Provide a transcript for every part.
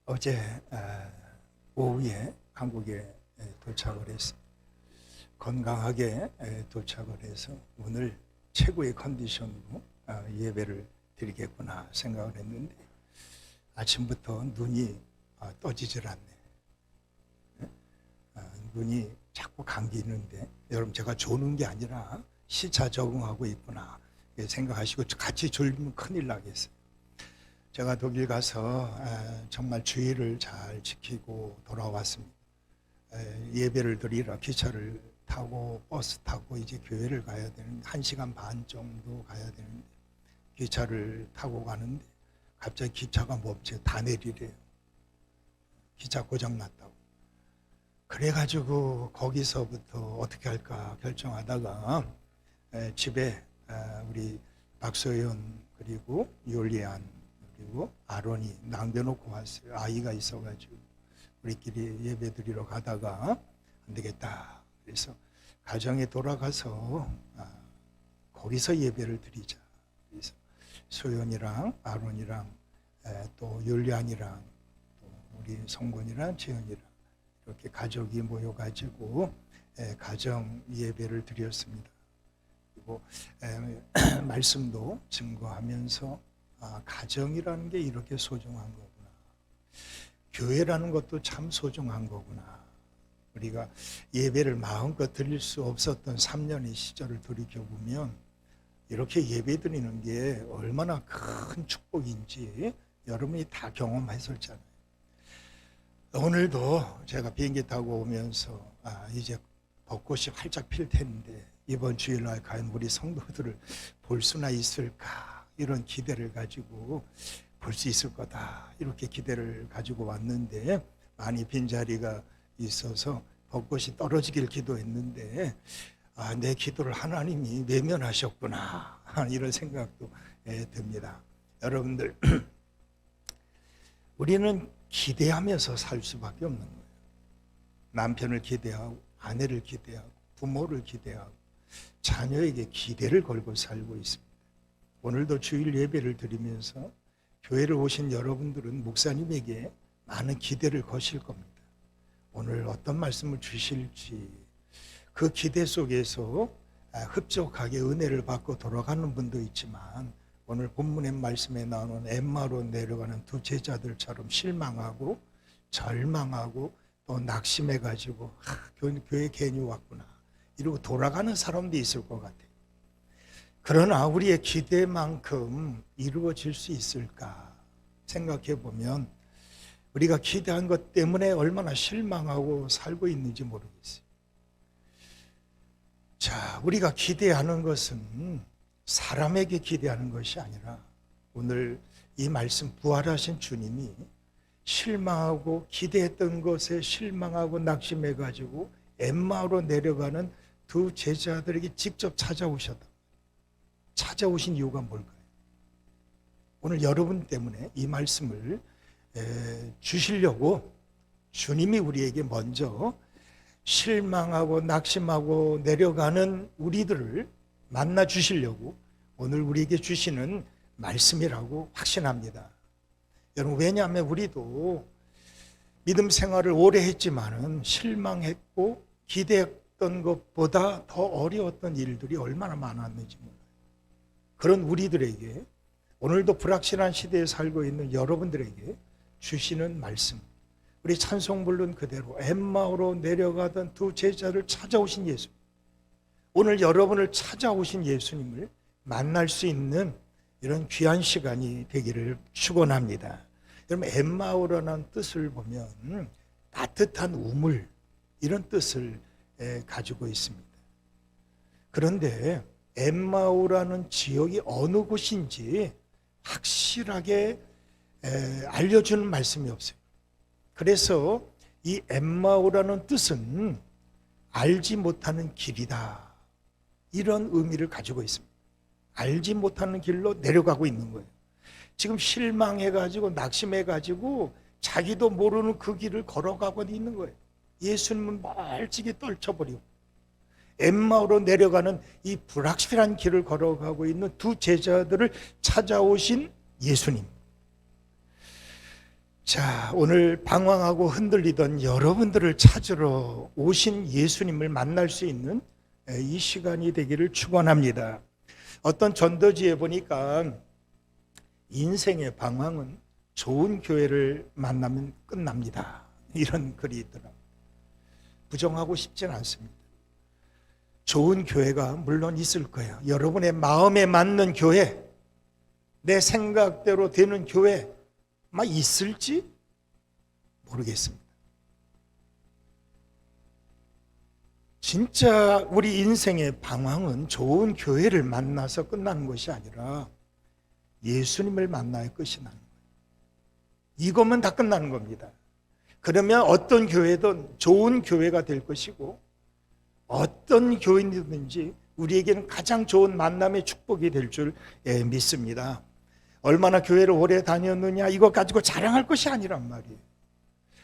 어제 오후에 한국에 도착을 했습니다. 건강하게 도착을 해서 오늘 최고의 컨디션으로 예배를 드리겠구나 생각을 했는데 아침부터 눈이 떠지질 않네. 눈이 자꾸 감기는데 여러분, 제가 조는 게 아니라 시차 적응하고 있구나 생각하시고 같이 졸면 큰일 나겠어요. 제가 독일 가서 정말 주의를 잘 지키고 돌아왔습니다. 예배를 드리러 기차를 타고 버스 타고 이제 교회를 가야 되는데 1시간 반 정도 가야 되는데 기차를 타고 가는데 갑자기 기차가 멈춰 다 내리래요. 기차 고장 났다고. 그래가지고 거기서부터 어떻게 할까 결정하다가 집에 우리 박소연 그리고 요리안 그리고 아론이 남겨놓고 왔어요. 아이가 있어가지고 우리끼리 예배 드리러 가다가 안 되겠다. 그래서 가정에 돌아가서 거기서 예배를 드리자. 그래서 소연이랑 아론이랑 또 율리안이랑 또 우리 성곤이랑 재현이랑 이렇게 가족이 모여가지고 가정 예배를 드렸습니다. 그리고 말씀도 증거하면서 가정이라는 게 이렇게 소중한 거구나. 교회라는 것도 참 소중한 거구나. 우리가 예배를 마음껏 드릴 수 없었던 3년의 시절을 돌이켜보면 이렇게 예배 드리는 게 얼마나 큰 축복인지 여러분이 다 경험했었잖아요. 오늘도 제가 비행기 타고 오면서 이제 벚꽃이 활짝 필 텐데 이번 주일날 과연 우리 성도들을 볼 수나 있을까, 이런 기대를 가지고 볼 수 있을 거다 이렇게 기대를 가지고 왔는데 많이 빈자리가 있어서 벚꽃이 떨어지길 기도했는데 내 기도를 하나님이 외면하셨구나 이런 생각도 듭니다. 여러분들 우리는 기대하면서 살 수밖에 없는 거예요. 남편을 기대하고 아내를 기대하고 부모를 기대하고 자녀에게 기대를 걸고 살고 있습니다. 오늘도 주일 예배를 드리면서 교회를 오신 여러분들은 목사님에게 많은 기대를 거실 겁니다. 오늘 어떤 말씀을 주실지 그 기대 속에서 흡족하게 은혜를 받고 돌아가는 분도 있지만 오늘 본문의 말씀에 나오는 엠마로 내려가는 두 제자들처럼 실망하고 절망하고 또 낙심해가지고 교회 괜히 왔구나 이러고 돌아가는 사람도 있을 것 같아요. 그러나 우리의 기대만큼 이루어질 수 있을까 생각해 보면 우리가 기대한 것 때문에 얼마나 실망하고 살고 있는지 모르겠어요. 자, 우리가 기대하는 것은 사람에게 기대하는 것이 아니라 오늘 이 말씀 부활하신 주님이 실망하고 기대했던 것에 실망하고 낙심해가지고 엠마오로 내려가는 두 제자들에게 직접 찾아오셨다. 찾아오신 이유가 뭘까요? 오늘 여러분 때문에 이 말씀을 주시려고 주님이 우리에게 먼저 실망하고 낙심하고 내려가는 우리들을 만나 주시려고 오늘 우리에게 주시는 말씀이라고 확신합니다. 여러분, 왜냐하면 우리도 믿음 생활을 오래 했지만은 실망했고 기대했던 것보다 더 어려웠던 일들이 얼마나 많았는지 몰라요. 그런 우리들에게 오늘도 불확실한 시대에 살고 있는 여러분들에게 주시는 말씀, 우리 찬송 부른 그대로 엠마오로 내려가던 두 제자를 찾아오신 예수, 오늘 여러분을 찾아오신 예수님을 만날 수 있는 이런 귀한 시간이 되기를 축원합니다. 여러분, 엠마오라는 뜻을 보면 따뜻한 우물 이런 뜻을 가지고 있습니다. 그런데 엠마오라는 지역이 어느 곳인지 확실하게 알려주는 말씀이 없어요. 그래서 이 엠마오라는 뜻은 알지 못하는 길이다 이런 의미를 가지고 있습니다. 알지 못하는 길로 내려가고 있는 거예요. 지금 실망해가지고 낙심해가지고 자기도 모르는 그 길을 걸어가고 있는 거예요. 예수님은 멀찍이 떨쳐버리고 엠마오로 내려가는 이 불확실한 길을 걸어가고 있는 두 제자들을 찾아오신 예수님. 자, 오늘 방황하고 흔들리던 여러분들을 찾으러 오신 예수님을 만날 수 있는 이 시간이 되기를 축원합니다. 어떤 전도지에 보니까 인생의 방황은 좋은 교회를 만나면 끝납니다. 이런 글이 있더라고요. 부정하고 싶진 않습니다. 좋은 교회가 물론 있을 거예요. 여러분의 마음에 맞는 교회, 내 생각대로 되는 교회 막 있을지 모르겠습니다. 진짜 우리 인생의 방황은 좋은 교회를 만나서 끝나는 것이 아니라 예수님을 만나야 끝이 나는 거예요. 이것만 다 끝나는 겁니다. 그러면 어떤 교회든 좋은 교회가 될 것이고 어떤 교인이든지 우리에게는 가장 좋은 만남의 축복이 될 줄 믿습니다. 얼마나 교회를 오래 다녔느냐 이거 가지고 자랑할 것이 아니란 말이에요.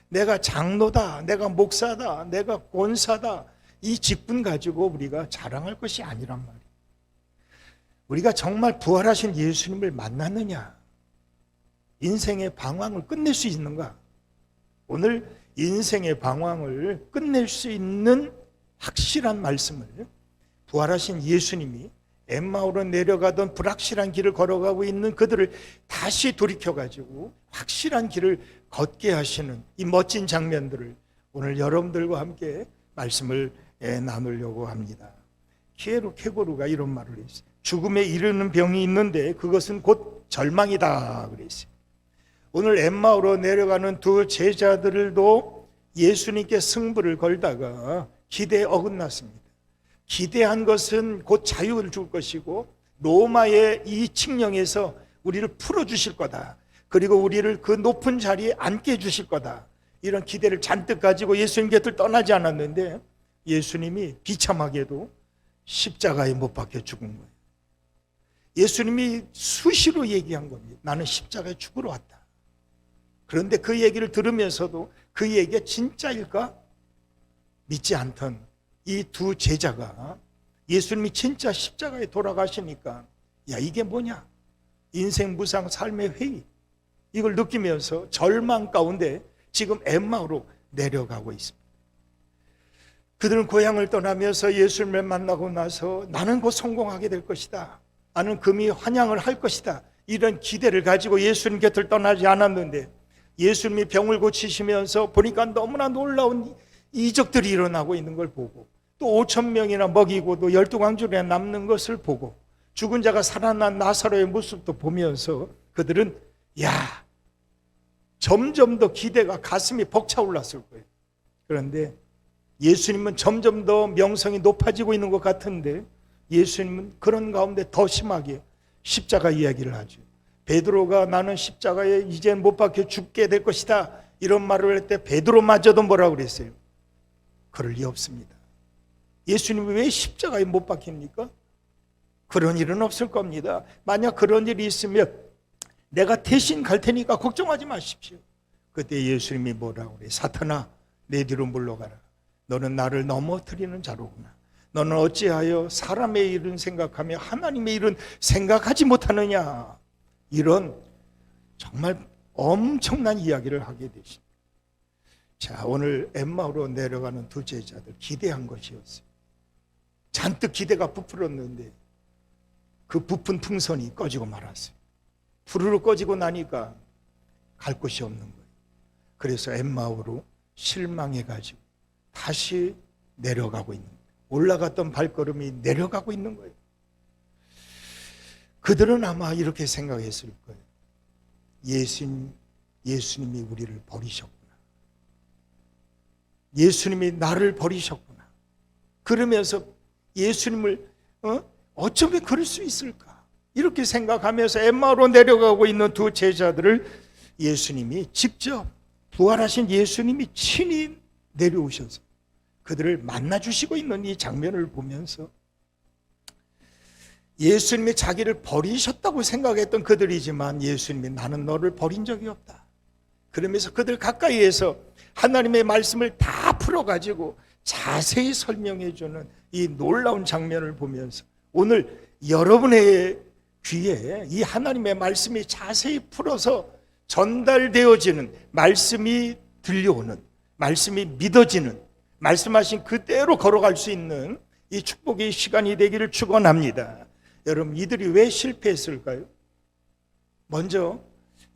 내가 장로다, 내가 목사다, 내가 권사다 이 직분 가지고 우리가 자랑할 것이 아니란 말이에요. 우리가 정말 부활하신 예수님을 만났느냐, 인생의 방황을 끝낼 수 있는가. 오늘 인생의 방황을 끝낼 수 있는 확실한 말씀을 부활하신 예수님이 엠마오로 내려가던 불확실한 길을 걸어가고 있는 그들을 다시 돌이켜가지고 확실한 길을 걷게 하시는 이 멋진 장면들을 오늘 여러분들과 함께 말씀을 나누려고 합니다. 키에로 케고루가 이런 말을 했어요. 죽음에 이르는 병이 있는데 그것은 곧 절망이다 그랬어요. 오늘 엠마오로 내려가는 두 제자들도 예수님께 승부를 걸다가 기대에 어긋났습니다. 기대한 것은 곧 자유를 줄 것이고 로마의 이 칙령에서 우리를 풀어주실 거다. 그리고 우리를 그 높은 자리에 앉게 해주실 거다. 이런 기대를 잔뜩 가지고 예수님 곁을 떠나지 않았는데 예수님이 비참하게도 십자가에 못 박혀 죽은 거예요. 예수님이 수시로 얘기한 겁니다. 나는 십자가에 죽으러 왔다. 그런데 그 얘기를 들으면서도 그 얘기가 진짜일까? 믿지 않던 이 두 제자가 예수님이 진짜 십자가에 돌아가시니까 야 이게 뭐냐? 인생 무상 삶의 회의 이걸 느끼면서 절망 가운데 지금 엠마오로 내려가고 있습니다. 그들은 고향을 떠나면서 예수님을 만나고 나서 나는 곧 성공하게 될 것이다. 나는 금이 환영을 할 것이다. 이런 기대를 가지고 예수님 곁을 떠나지 않았는데 예수님이 병을 고치시면서 보니까 너무나 놀라운 이적들이 일어나고 있는 걸 보고 또 5,000명이나 먹이고 또 12광주리에 남는 것을 보고 죽은 자가 살아난 나사로의 모습도 보면서 그들은 야 점점 더 기대가 가슴이 벅차올랐을 거예요. 그런데 예수님은 점점 더 명성이 높아지고 있는 것 같은데 예수님은 그런 가운데 더 심하게 십자가 이야기를 하죠. 베드로가 나는 십자가에 이제 못 박혀 죽게 될 것이다 이런 말을 할 때 베드로마저도 뭐라고 그랬어요? 그럴 리 없습니다. 예수님이 왜 십자가에 못 박힙니까? 그런 일은 없을 겁니다. 만약 그런 일이 있으면 내가 대신 갈 테니까 걱정하지 마십시오. 그때 예수님이 뭐라고 그래? 사탄아 내 뒤로 물러가라. 너는 나를 넘어뜨리는 자로구나. 너는 어찌하여 사람의 일은 생각하며 하나님의 일은 생각하지 못하느냐. 이런 정말 엄청난 이야기를 하게 되십니다. 자, 오늘 엠마오로 내려가는 두 제자들 기대한 것이었어요. 잔뜩 기대가 부풀었는데 그 부푼 풍선이 꺼지고 말았어요. 푸르르 꺼지고 나니까 갈 곳이 없는 거예요. 그래서 엠마오로 실망해가지고 다시 내려가고 있는 거예요. 올라갔던 발걸음이 내려가고 있는 거예요. 그들은 아마 이렇게 생각했을 거예요. 예수님이 우리를 버리셨구나. 예수님이 나를 버리셨구나. 그러면서 예수님을 어쩌면 그럴 수 있을까? 이렇게 생각하면서 엠마오로 내려가고 있는 두 제자들을 예수님이 직접 부활하신 예수님이 친히 내려오셔서 그들을 만나주시고 있는 이 장면을 보면서 예수님이 자기를 버리셨다고 생각했던 그들이지만 예수님이 나는 너를 버린 적이 없다. 그러면서 그들 가까이에서 하나님의 말씀을 다 풀어가지고 자세히 설명해주는 이 놀라운 장면을 보면서 오늘 여러분의 귀에 이 하나님의 말씀이 자세히 풀어서 전달되어지는, 말씀이 들려오는, 말씀이 믿어지는, 말씀하신 그대로 걸어갈 수 있는 이 축복의 시간이 되기를 축원합니다. 여러분, 이들이 왜 실패했을까요? 먼저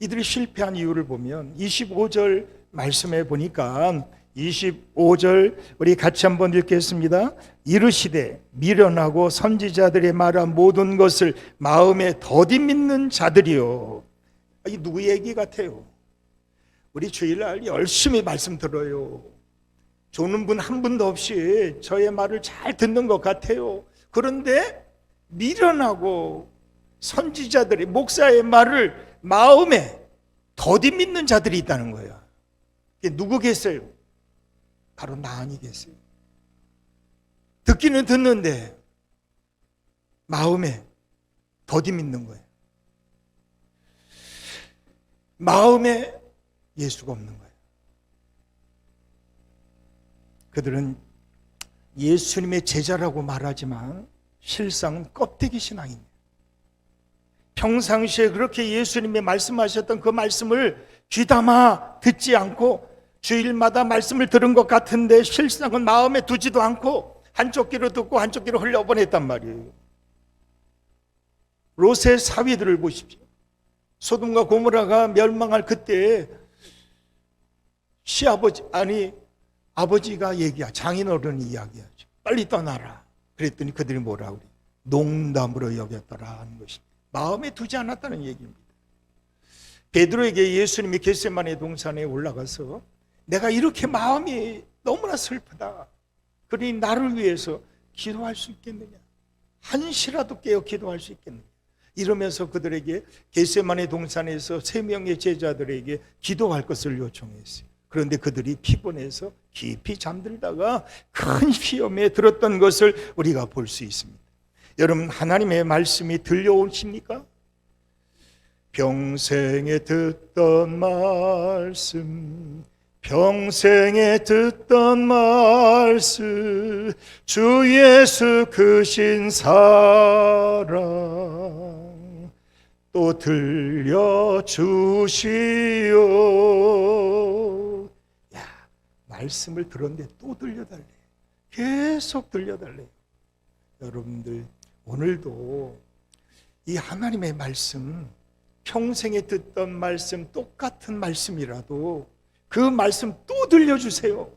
이들이 실패한 이유를 보면 25절 말씀에 보니까 25절 우리 같이 한번 읽겠습니다. 이르시되 미련하고 선지자들의 말한 모든 것을 마음에 더디 믿는 자들이요. 이 누구 얘기 같아요? 우리 주일날 열심히 말씀 들어요. 조는 분 한 분도 없이 저의 말을 잘 듣는 것 같아요. 그런데 미련하고 선지자들의, 목사의 말을 마음에 더디 믿는 자들이 있다는 거예요. 이게 누구 계세요? 바로 나 아니겠어요? 듣기는 듣는데 마음에 더디 믿는 거예요. 마음에 예수가 없는 거예요. 그들은 예수님의 제자라고 말하지만 실상은 껍데기 신앙입니다. 평상시에 그렇게 예수님이 말씀하셨던 그 말씀을 귀담아 듣지 않고 주일마다 말씀을 들은 것 같은데 실상은 마음에 두지도 않고 한쪽 귀로 듣고 한쪽 귀로 흘려보냈단 말이에요. 롯의 사위들을 보십시오. 소돔과 고모라가 멸망할 그때 아버지가 장인어른이 이야기하죠. 빨리 떠나라. 그랬더니 그들이 뭐라고 그래요? 농담으로 여겼더라 하는 것입니다. 마음에 두지 않았다는 얘기입니다. 베드로에게 예수님이 겟세마네 동산에 올라가서 내가 이렇게 마음이 너무나 슬프다. 그러니 나를 위해서 기도할 수 있겠느냐? 한시라도 깨어 기도할 수 있겠느냐? 이러면서 그들에게 겟세마네 동산에서 3명의 제자들에게 기도할 것을 요청했어요. 그런데 그들이 피곤해서 깊이 잠들다가 큰 시험에 들었던 것을 우리가 볼 수 있습니다. 여러분, 하나님의 말씀이 들려오십니까? 평생에 듣던 말씀, 평생에 듣던 말씀, 주 예수 크신 사랑 또 들려주시오. 야, 말씀을 들었는데 또 들려달래. 계속 들려달래. 여러분들, 오늘도 이 하나님의 말씀, 평생에 듣던 말씀, 똑같은 말씀이라도 그 말씀 또 들려주세요.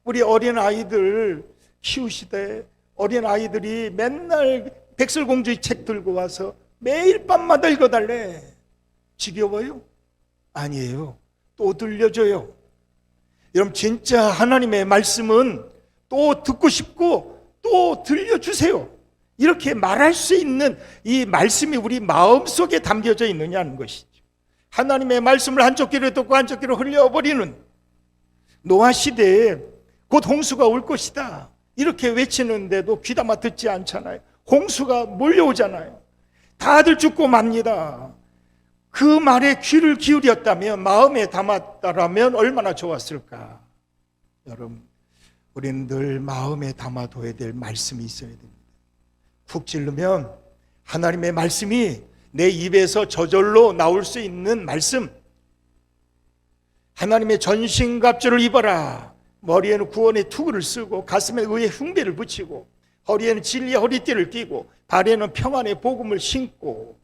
우리 어린아이들 키우시되 어린아이들이 맨날 백설공주의 책 들고 와서 매일 밤마다 읽어달래. 지겨워요? 아니에요. 또 들려줘요. 여러분, 진짜 하나님의 말씀은 또 듣고 싶고 또 들려주세요. 이렇게 말할 수 있는 이 말씀이 우리 마음속에 담겨져 있느냐는 것이죠. 하나님의 말씀을 한쪽 귀로 듣고 한쪽 귀로 흘려버리는 노아 시대에 곧 홍수가 올 것이다 이렇게 외치는데도 귀담아 듣지 않잖아요. 홍수가 몰려오잖아요. 다들 죽고 맙니다. 그 말에 귀를 기울였다면, 마음에 담았다라면 얼마나 좋았을까. 여러분, 우리는 늘 마음에 담아둬야 될 말씀이 있어야 됩니다. 푹 찌르면 하나님의 말씀이 내 입에서 저절로 나올 수 있는 말씀. 하나님의 전신갑주를 입어라. 머리에는 구원의 투구를 쓰고 가슴에 의의 흉배를 붙이고 허리에는 진리의 허리띠를 띠고 발에는 평안의 복음을 신고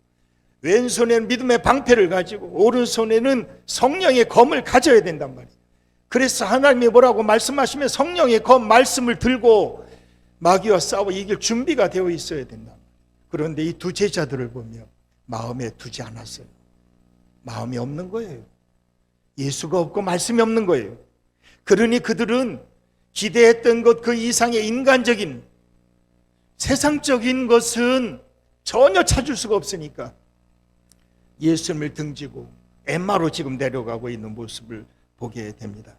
왼손에는 믿음의 방패를 가지고 오른손에는 성령의 검을 가져야 된단 말이에요. 그래서 하나님이 뭐라고 말씀하시면 성령의 검 말씀을 들고 마귀와 싸워 이길 준비가 되어 있어야 된다. 그런데 이 두 제자들을 보면 마음에 두지 않았어요. 마음이 없는 거예요. 예수가 없고 말씀이 없는 거예요. 그러니 그들은 기대했던 것 그 이상의 인간적인 세상적인 것은 전혀 찾을 수가 없으니까 예수님을 등지고 엠마로 지금 내려가고 있는 모습을 보게 됩니다.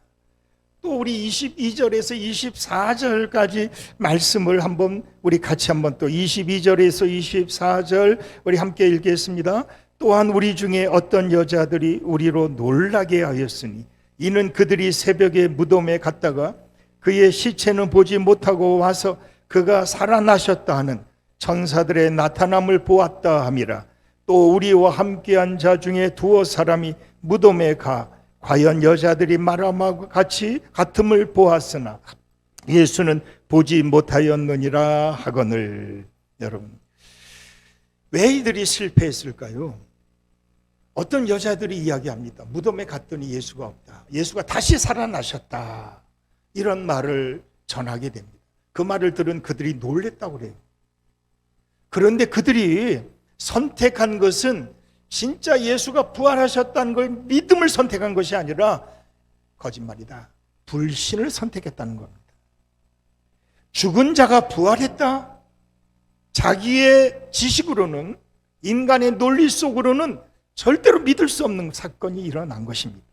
또 우리 22절에서 24절까지 말씀을 한번 우리 같이 한번 또 22절에서 24절 우리 함께 읽겠습니다. 또한 우리 중에 어떤 여자들이 우리로 놀라게 하였으니 이는 그들이 새벽에 무덤에 갔다가 그의 시체는 보지 못하고 와서 그가 살아나셨다 하는 천사들의 나타남을 보았다 함이라. 또 우리와 함께한 자 중에 두어 사람이 무덤에 가 과연 여자들이 말함과 같음을 보았으나 예수는 보지 못하였느니라 하거늘. 여러분, 왜 이들이 실패했을까요? 어떤 여자들이 이야기합니다. 무덤에 갔더니 예수가 없다. 예수가 다시 살아나셨다. 이런 말을 전하게 됩니다. 그 말을 들은 그들이 놀랬다고 그래요. 그런데 그들이 선택한 것은 진짜 예수가 부활하셨다는 걸 믿음을 선택한 것이 아니라 거짓말이다. 불신을 선택했다는 겁니다. 죽은 자가 부활했다? 자기의 지식으로는, 인간의 논리 속으로는 절대로 믿을 수 없는 사건이 일어난 것입니다.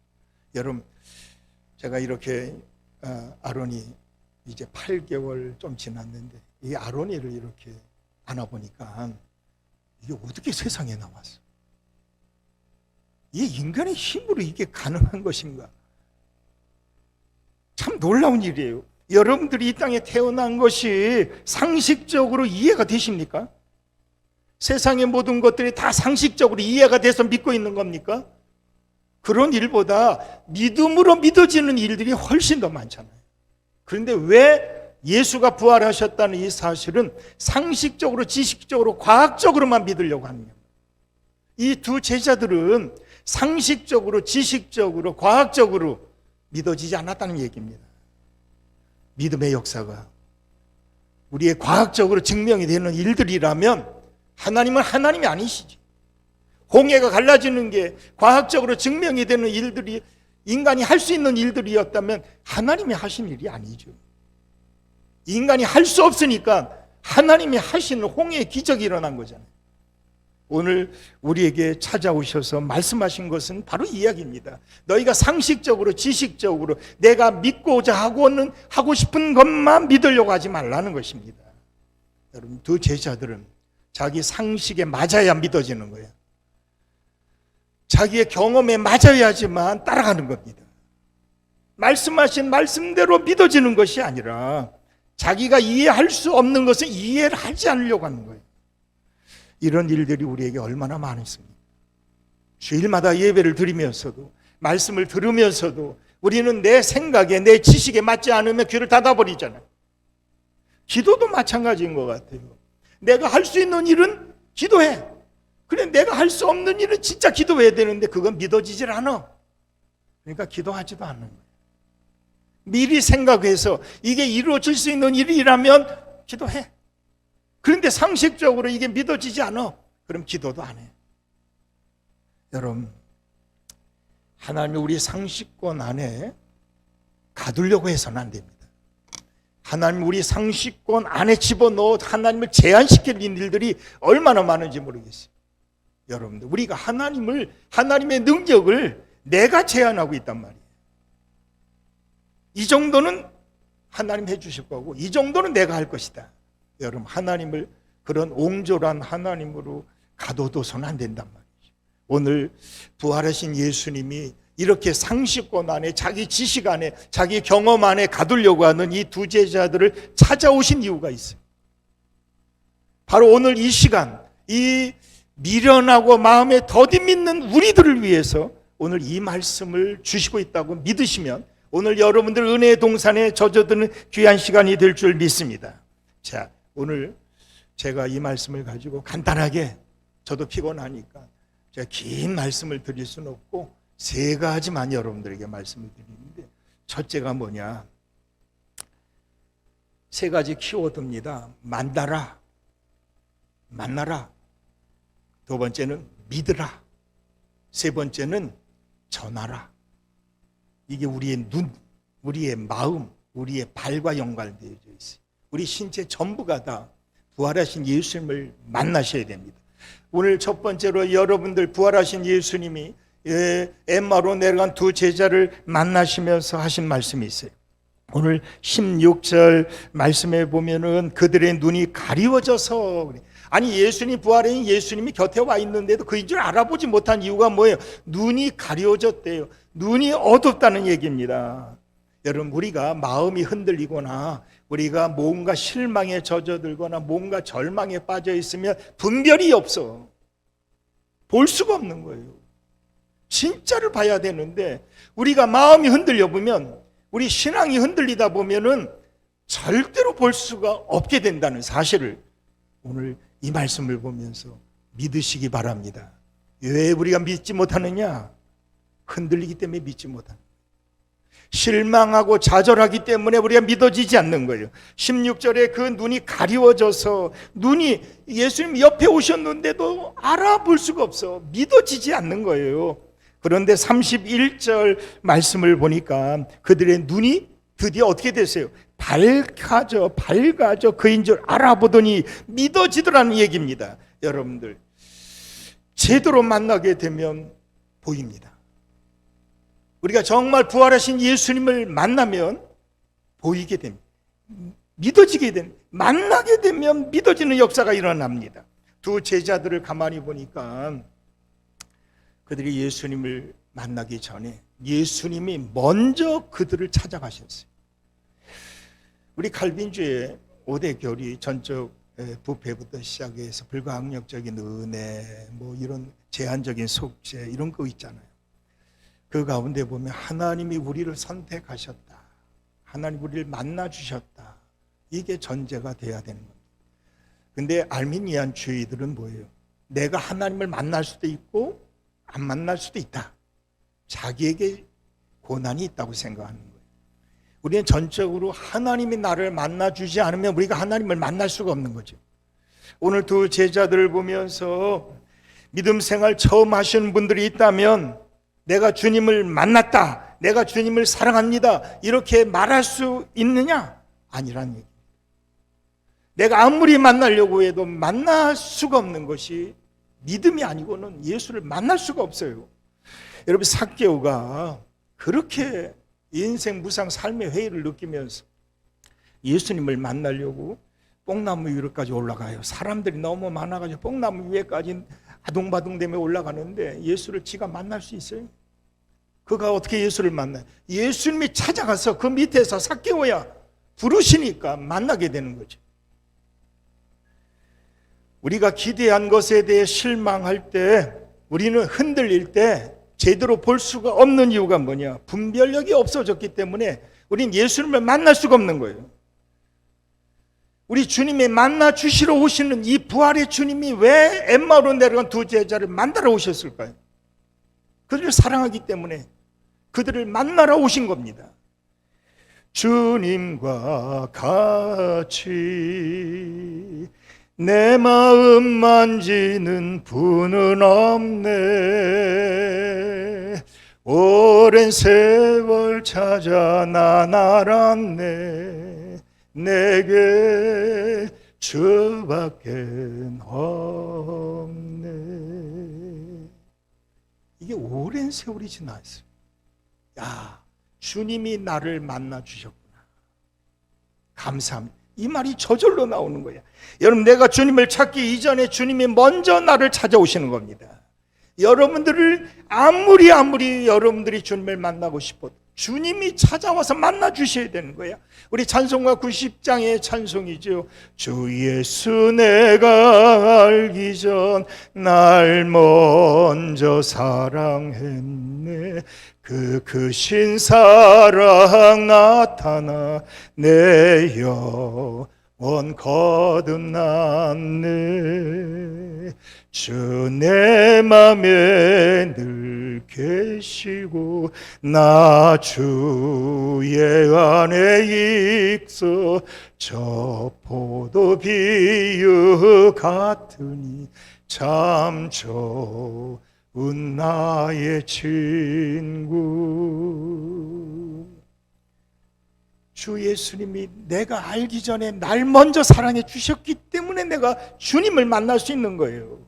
여러분, 제가 이렇게 아론이 이제 8개월 좀 지났는데 이 아론이를 이렇게 안아보니까 이게 어떻게 세상에 나왔어? 이 인간의 힘으로 이게 가능한 것인가? 참 놀라운 일이에요. 여러분들이 이 땅에 태어난 것이 상식적으로 이해가 되십니까? 세상의 모든 것들이 다 상식적으로 이해가 돼서 믿고 있는 겁니까? 그런 일보다 믿음으로 믿어지는 일들이 훨씬 더 많잖아요. 그런데 왜 예수가 부활하셨다는 이 사실은 상식적으로, 지식적으로, 과학적으로만 믿으려고 하느냐? 이 두 제자들은 상식적으로, 지식적으로, 과학적으로 믿어지지 않았다는 얘기입니다. 믿음의 역사가 우리의 과학적으로 증명이 되는 일들이라면 하나님은 하나님이 아니시지. 홍해가 갈라지는 게 과학적으로 증명이 되는 일들이 인간이 할 수 있는 일들이었다면 하나님이 하신 일이 아니죠. 인간이 할 수 없으니까 하나님이 하시는 홍해의 기적이 일어난 거잖아요. 오늘 우리에게 찾아오셔서 말씀하신 것은 바로 이 이야기입니다. 너희가 상식적으로, 지식적으로 내가 믿고자 하고 싶은 것만 믿으려고 하지 말라는 것입니다. 여러분, 두 제자들은 자기 상식에 맞아야 믿어지는 거예요. 자기의 경험에 맞아야지만 따라가는 겁니다. 말씀하신 말씀대로 믿어지는 것이 아니라 자기가 이해할 수 없는 것은 이해를 하지 않으려고 하는 거예요. 이런 일들이 우리에게 얼마나 많습니까? 주일마다 예배를 드리면서도, 말씀을 들으면서도 우리는 내 생각에, 내 지식에 맞지 않으면 귀를 닫아버리잖아요. 기도도 마찬가지인 것 같아요. 내가 할 수 있는 일은 기도해. 그래, 내가 할 수 없는 일은 진짜 기도해야 되는데 그건 믿어지질 않아. 그러니까 기도하지도 않는 거예요. 미리 생각해서 이게 이루어질 수 있는 일이라면 기도해. 그런데 상식적으로 이게 믿어지지 않아. 그럼 기도도 안 해. 여러분, 하나님이 우리 상식권 안에 가두려고 해서는 안 됩니다. 하나님 우리 상식권 안에 집어넣어 하나님을 제한시키는 일들이 얼마나 많은지 모르겠어요. 여러분들, 우리가 하나님의 능력을 내가 제한하고 있단 말이에요. 이 정도는 하나님 해주실 거고 이 정도는 내가 할 것이다. 여러분, 하나님을 그런 옹졸한 하나님으로 가둬둬서는 안 된단 말이죠. 오늘 부활하신 예수님이 이렇게 상식권 안에, 자기 지식 안에, 자기 경험 안에 가두려고 하는 이 두 제자들을 찾아오신 이유가 있어요. 바로 오늘 이 시간, 이 미련하고 마음에 더디 믿는 우리들을 위해서 오늘 이 말씀을 주시고 있다고 믿으시면 오늘 여러분들 은혜의 동산에 젖어드는 귀한 시간이 될 줄 믿습니다. 자, 오늘 제가 이 말씀을 가지고 간단하게, 저도 피곤하니까 제가 긴 말씀을 드릴 수는 없고 세 가지만 여러분들에게 말씀을 드리는데, 첫째가 뭐냐, 세 가지 키워드입니다. 만나라, 두 번째는 믿으라, 세 번째는 전하라. 이게 우리의 눈, 우리의 마음, 우리의 발과 연관되어 있어요. 우리 신체 전부가 다 부활하신 예수님을 만나셔야 됩니다. 오늘 첫 번째로 여러분들 부활하신 예수님이 엠마로 내려간 두 제자를 만나시면서 하신 말씀이 있어요. 오늘 16절 말씀에 보면은 그들의 눈이 가리워져서, 아니 예수님, 부활한 예수님이 곁에 와 있는데도 그인 줄 알아보지 못한 이유가 뭐예요? 눈이 가려워졌대요. 눈이 어둡다는 얘기입니다. 여러분, 우리가 마음이 흔들리거나 우리가 뭔가 실망에 젖어들거나 뭔가 절망에 빠져 있으면 분별이 없어. 볼 수가 없는 거예요. 진짜를 봐야 되는데 우리가 마음이 흔들려 보면, 우리 신앙이 흔들리다 보면은 절대로 볼 수가 없게 된다는 사실을 오늘 이 말씀을 보면서 믿으시기 바랍니다. 왜 우리가 믿지 못하느냐? 흔들리기 때문에 믿지 못하는 거예요. 실망하고 좌절하기 때문에 우리가 믿어지지 않는 거예요. 16절에 그 눈이 가리워져서, 눈이 예수님 옆에 오셨는데도 알아볼 수가 없어. 믿어지지 않는 거예요. 그런데 31절 말씀을 보니까 그들의 눈이 드디어 어떻게 됐어요? 밝아져 그인 줄 알아보더니 믿어지더라는 얘기입니다. 여러분들, 제대로 만나게 되면 보입니다. 우리가 정말 부활하신 예수님을 만나면 보이게 됩니다. 믿어지게 됩니다. 만나게 되면 믿어지는 역사가 일어납니다. 두 제자들을 가만히 보니까 그들이 예수님을 만나기 전에 예수님이 먼저 그들을 찾아가셨어요. 우리 칼빈주의 5대 교리, 전적 부패부터 시작해서 불가항력적인 은혜, 뭐 이런 제한적인 속죄, 이런 거 있잖아요. 그 가운데 보면 하나님이 우리를 선택하셨다, 하나님 우리를 만나주셨다, 이게 전제가 돼야 되는 겁니다. 근데 알미니안 주의들은 뭐예요? 내가 하나님을 만날 수도 있고 안 만날 수도 있다, 자기에게 고난이 있다고 생각하는 거예요. 우리는 전적으로 하나님이 나를 만나주지 않으면 우리가 하나님을 만날 수가 없는 거죠. 오늘 두 제자들을 보면서 믿음 생활 처음 하시는 분들이 있다면 내가 주님을 만났다, 내가 주님을 사랑합니다, 이렇게 말할 수 있느냐? 아니란 얘기. 내가 아무리 만나려고 해도 만날 수가 없는 것이 믿음이 아니고는 예수를 만날 수가 없어요. 여러분, 삭개오가 그렇게 인생 무상 삶의 회의를 느끼면서 예수님을 만나려고 뽕나무 위로까지 올라가요. 사람들이 너무 많아가지고 뽕나무 위에까지 아둥바둥대며 올라가는데 예수를 지가 만날 수 있어요? 그가 어떻게 예수를 만나요? 예수님이 찾아가서 그 밑에서 삭개오야 부르시니까 만나게 되는 거죠. 우리가 기대한 것에 대해 실망할 때, 우리는 흔들릴 때 제대로 볼 수가 없는 이유가 뭐냐? 분별력이 없어졌기 때문에 우리는 예수님을 만날 수가 없는 거예요. 우리 주님이 만나 주시러 오시는 이 부활의 주님이 왜 엠마오로 내려간 두 제자를 만나러 오셨을까요? 그들을 사랑하기 때문에 그들을 만나러 오신 겁니다. 주님과 같이 내 마음 만지는 분은 없네. 오랜 세월 찾아 난 알았네. 내게 주밖엔 없네. 이게 오랜 세월이 지났어요. 야, 주님이 나를 만나 주셨구나, 감사합니다. 이 말이 저절로 나오는 거야. 여러분, 내가 주님을 찾기 이전에 주님이 먼저 나를 찾아오시는 겁니다. 여러분들을 아무리 여러분들이 주님을 만나고 싶어도 주님이 찾아와서 만나 주셔야 되는 거야. 우리 찬송가 90장의 찬송이죠. 주 예수 내가 알기 전 날 먼저 사랑했네. 그 크신 사랑 나타나 내 영원 거듭났네. 주 내 맘에 늘 계시고 나 주의 안에 있어. 저 포도 비유 같으니 참 좋은 나의 친구. 주 예수님이 내가 알기 전에 날 먼저 사랑해 주셨기 때문에 내가 주님을 만날 수 있는 거예요.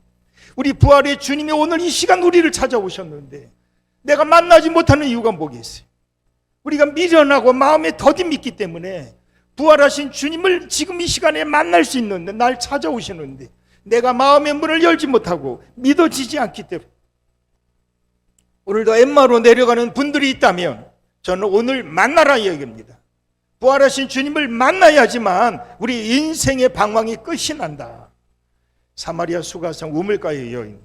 우리 부활의 주님이 오늘 이 시간 우리를 찾아오셨는데 내가 만나지 못하는 이유가 뭐겠어요? 우리가 미련하고 마음에 더디 믿기 때문에 부활하신 주님을 지금 이 시간에 만날 수 있는데, 날 찾아오시는데 내가 마음의 문을 열지 못하고 믿어지지 않기 때문에, 오늘도 엠마오로 내려가는 분들이 있다면 저는 오늘 만나라 이야기입니다. 부활하신 주님을 만나야지만 우리 인생의 방황이 끝이 난다. 사마리아 수가성 우물가의 여인,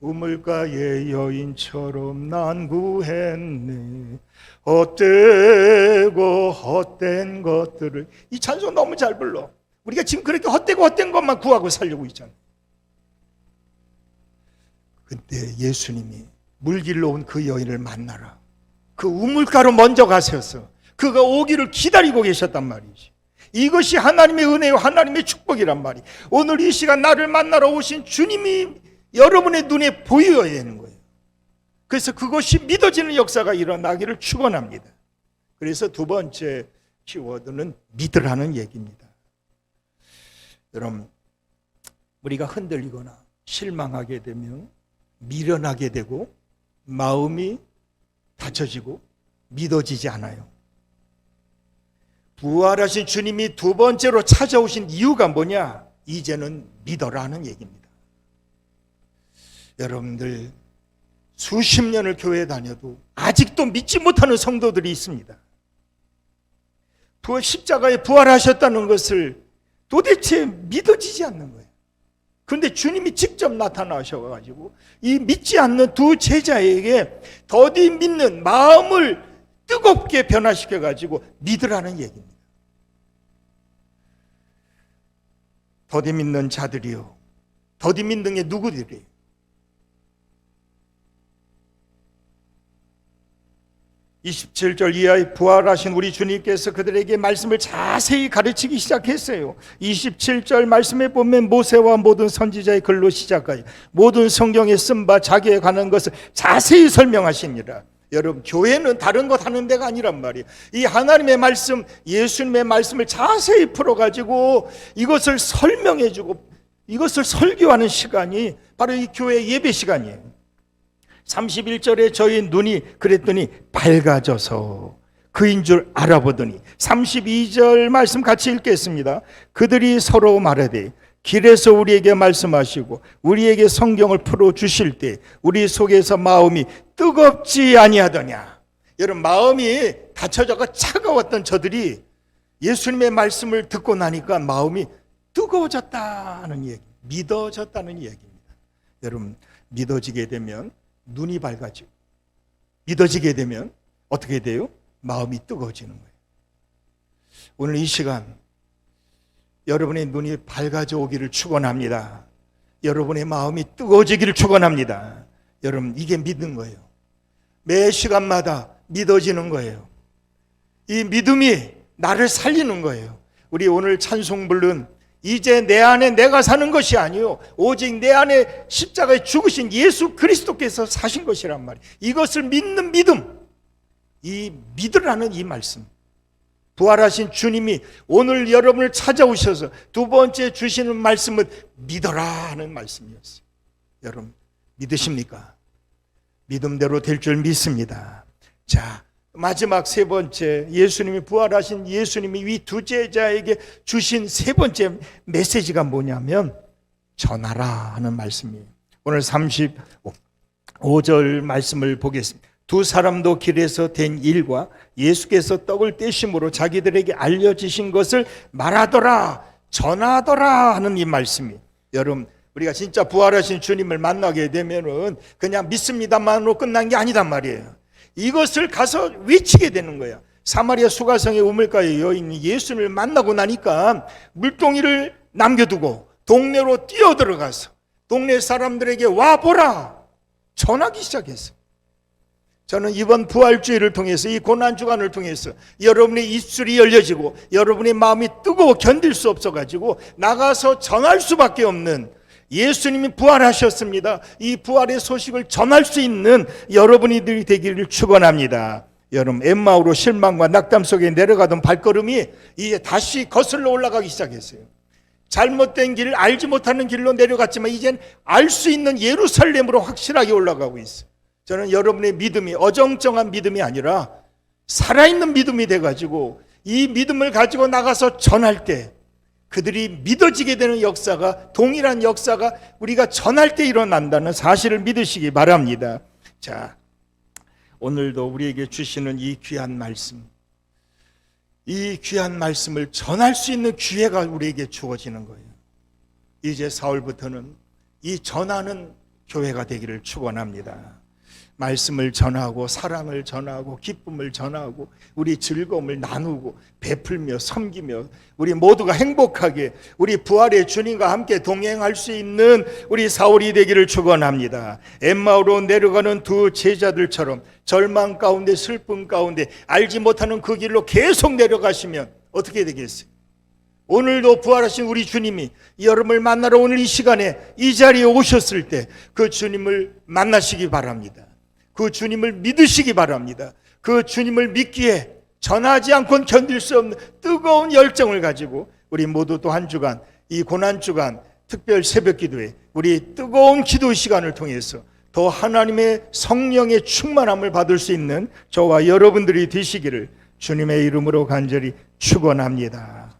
우물가의 여인처럼 난 구했네. 헛되고 헛된 것들을. 이 찬송 너무 잘 불러. 우리가 지금 그렇게 헛되고 헛된 것만 구하고 살려고 있잖아요. 근데 예수님이 물길로 온 그 여인을 만나라. 그 우물가로 먼저 가셔서 그가 오기를 기다리고 계셨단 말이지. 이것이 하나님의 은혜요 하나님의 축복이란 말이. 오늘 이 시간 나를 만나러 오신 주님이 여러분의 눈에 보여야 되는 거예요. 그래서 그것이 믿어지는 역사가 일어나기를 축원합니다. 그래서 두 번째 키워드는 믿으라는 얘기입니다. 여러분, 우리가 흔들리거나 실망하게 되면 미련하게 되고 마음이 닫혀지고 믿어지지 않아요. 부활하신 주님이 두 번째로 찾아오신 이유가 뭐냐? 이제는 믿어라는 얘기입니다. 여러분들 수십 년을 교회에 다녀도 아직도 믿지 못하는 성도들이 있습니다. 십자가에 부활하셨다는 것을 도대체 믿어지지 않는 거예요. 그런데 주님이 직접 나타나셔가지고 이 믿지 않는 두 제자에게 더디 믿는 마음을 뜨겁게 변화시켜가지고 믿으라는 얘기입니다. 더디 믿는 자들이요. 더디 믿는 게 누구들이에요? (27절) 이하에 부활하신 우리 주님께서 그들에게 말씀을 자세히 가르치기 시작했어요. 27절 말씀에 보면 모세와 모든 선지자의 글로 시작하여 모든 성경에 쓴 바 자기에 관한 것을 자세히 설명하십니다. 여러분, 교회는 다른 것 하는 데가 아니란 말이에요. 이 하나님의 말씀, 예수님의 말씀을 자세히 풀어가지고 이것을 설명해주고 이것을 설교하는 시간이 바로 이 교회 예배 시간이에요. 31절에 저희 눈이 그랬더니 밝아져서 그인 줄 알아보더니. 32절 말씀 같이 읽겠습니다. 그들이 서로 말하되 길에서 우리에게 말씀하시고 우리에게 성경을 풀어주실 때 우리 속에서 마음이 뜨겁지 아니하더냐. 여러분, 마음이 닫혀져가 차가웠던 저들이 예수님의 말씀을 듣고 나니까 마음이 뜨거워졌다는 얘기, 믿어졌다는 얘기입니다. 여러분, 믿어지게 되면 눈이 밝아지고 믿어지게 되면 어떻게 돼요? 마음이 뜨거워지는 거예요. 오늘 이 시간 여러분의 눈이 밝아져 오기를 축원합니다. 여러분의 마음이 뜨거워지기를 축원합니다. 여러분, 이게 믿는 거예요. 매 시간마다 믿어지는 거예요. 이 믿음이 나를 살리는 거예요. 우리 오늘 찬송 부른 이제 내 안에 내가 사는 것이 아니요 오직 내 안에 십자가에 죽으신 예수 그리스도께서 사신 것이란 말이에요. 이것을 믿는 믿음, 이 믿으라는 이 말씀, 부활하신 주님이 오늘 여러분을 찾아오셔서 두 번째 주시는 말씀은 믿어라 하는 말씀이었어요. 여러분, 믿으십니까? 믿음대로 될 줄 믿습니다. 자, 마지막 세 번째, 예수님이 부활하신 예수님이 이 두 제자에게 주신 세 번째 메시지가 뭐냐면 전하라 하는 말씀이에요. 오늘 35절 말씀을 보겠습니다. 두 사람도 길에서 된 일과 예수께서 떡을 떼심으로 자기들에게 알려주신 것을 말하더라, 전하더라 하는 이 말씀이. 여러분, 우리가 진짜 부활하신 주님을 만나게 되면은 그냥 믿습니다만으로 끝난 게 아니단 말이에요. 이것을 가서 외치게 되는 거야. 사마리아 수가성의 우물가의 여인이 예수님을 만나고 나니까 물동이를 남겨두고 동네로 뛰어들어가서 동네 사람들에게 와보라 전하기 시작했어요. 저는 이번 부활주의를 통해서, 이 고난주간을 통해서 여러분의 입술이 열려지고 여러분의 마음이 뜨거워 견딜 수 없어가지고 나가서 전할 수밖에 없는, 예수님이 부활하셨습니다, 이 부활의 소식을 전할 수 있는 여러분들이 되기를 축원합니다. 여러분, 엠마오로 실망과 낙담 속에 내려가던 발걸음이 이제 다시 거슬러 올라가기 시작했어요. 잘못된 길, 알지 못하는 길로 내려갔지만 이젠 알 수 있는 예루살렘으로 확실하게 올라가고 있어요. 저는 여러분의 믿음이 어정쩡한 믿음이 아니라 살아있는 믿음이 돼가지고 이 믿음을 가지고 나가서 전할 때 그들이 믿어지게 되는 역사가, 동일한 역사가 우리가 전할 때 일어난다는 사실을 믿으시기 바랍니다. 자, 오늘도 우리에게 주시는 이 귀한 말씀, 이 귀한 말씀을 전할 수 있는 기회가 우리에게 주어지는 거예요. 이제 사흘부터는 이 전하는 교회가 되기를 축원합니다. 말씀을 전하고 사랑을 전하고 기쁨을 전하고 우리 즐거움을 나누고 베풀며 섬기며 우리 모두가 행복하게 우리 부활의 주님과 함께 동행할 수 있는 우리 사울이 되기를 축원합니다. 엠마오로 내려가는 두 제자들처럼 절망 가운데 슬픔 가운데 알지 못하는 그 길로 계속 내려가시면 어떻게 되겠어요? 오늘도 부활하신 우리 주님이 여러분을 만나러 오늘 이 시간에 이 자리에 오셨을 때 그 주님을 만나시기 바랍니다. 그 주님을 믿으시기 바랍니다. 그 주님을 믿기에 전하지 않고는 견딜 수 없는 뜨거운 열정을 가지고 우리 모두 또 한 주간 이 고난주간 특별 새벽기도에 우리 뜨거운 기도 시간을 통해서 더 하나님의 성령의 충만함을 받을 수 있는 저와 여러분들이 되시기를 주님의 이름으로 간절히 축원합니다.